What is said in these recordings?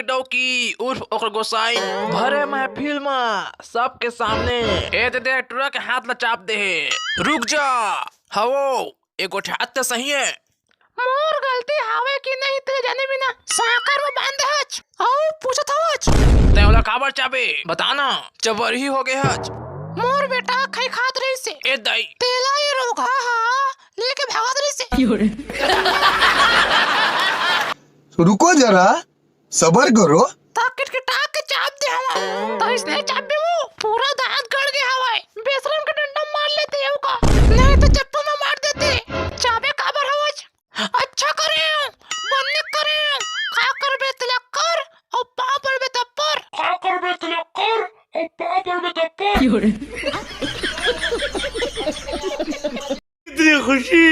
डौकी उर्फ ओकर गोसाई भरे महफिल में सबके सामने ए दे ट्रक के हाथ लचाप दे। रुक जा हवो एगो ठात सही है। मोर गलती हावे कि नहीं तेरे जाने बिना साकर में बांध हच आओ पूछत हवच ते वाला काबर चाबे बताना जबर ही हो गए हज। मोर बेटा खई खात रही से ए दाई तेला ये रोग हा लेके भागत रही से। रुको जरा सबर करो। ताकत के टाक के चाप दे हम तो इसने चाप भी वो पूरा दांत गड़ गया हवाए बेशरम के डंडा मार लेते हैं का नहीं तो चप्पू में मार देते। चाबे काबर हवच अच्छा करे बन्ने करे खा कर बे तिलक कर और पांव पर बे तप्पर खा कर बे तिलक कर और पांव पर बे तप्पर। इतनी खुशी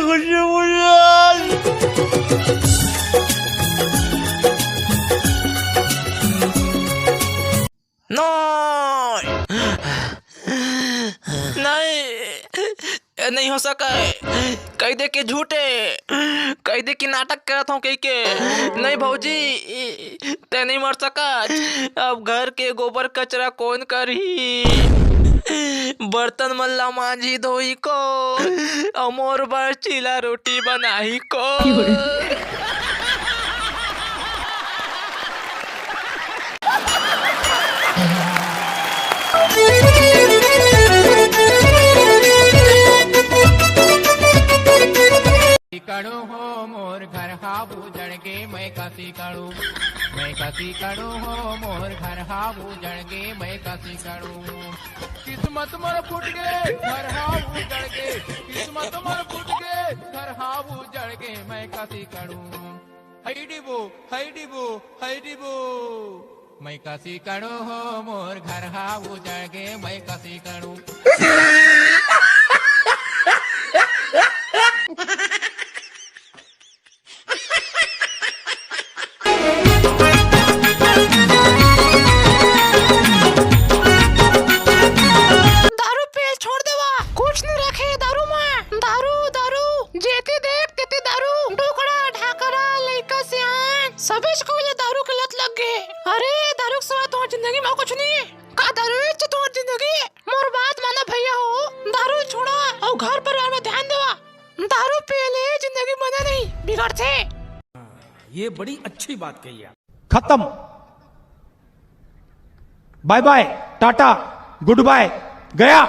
मुझे आज। नहीं हो सका कह दे के झूठे कह दे कि नाटक करत हूँ कह के नहीं भौजी ते नहीं मर सका। अब घर के गोबर कचरा कौन करही बर्तन मल्ला मांझी धोई को और मोर बार चीला रोटी बनाही को। कड़ू हो मोर घर हाबू जड़ के मैं कसी कड़ू हो मोर घर हाबू जड़ के मैं कसी कड़ू। किस्मत मर फुट गए घर हाबू जड़ के किस्मत मर फुट गए घर हाबू जड़ के मैं कसी कड़ू। हई डिबो मैं कसी कड़ू हो मोर घर हाबू जड़ के मैं कसी कड़ू। सभी स्कूल में दारू की लत लग गई। अरे दारू के सिवा तुम्हारी जिंदगी में कुछ नहीं है का दारू है तुम्हारी जिंदगी। मोर बात माना भैया हो दारू छोड़ा और घर परिवार में ध्यान देवा। दारू पी ले जिंदगी बना नहीं बिगड़ते। ये बड़ी अच्छी बात कही है। खत्म bye bye tata good bye गया।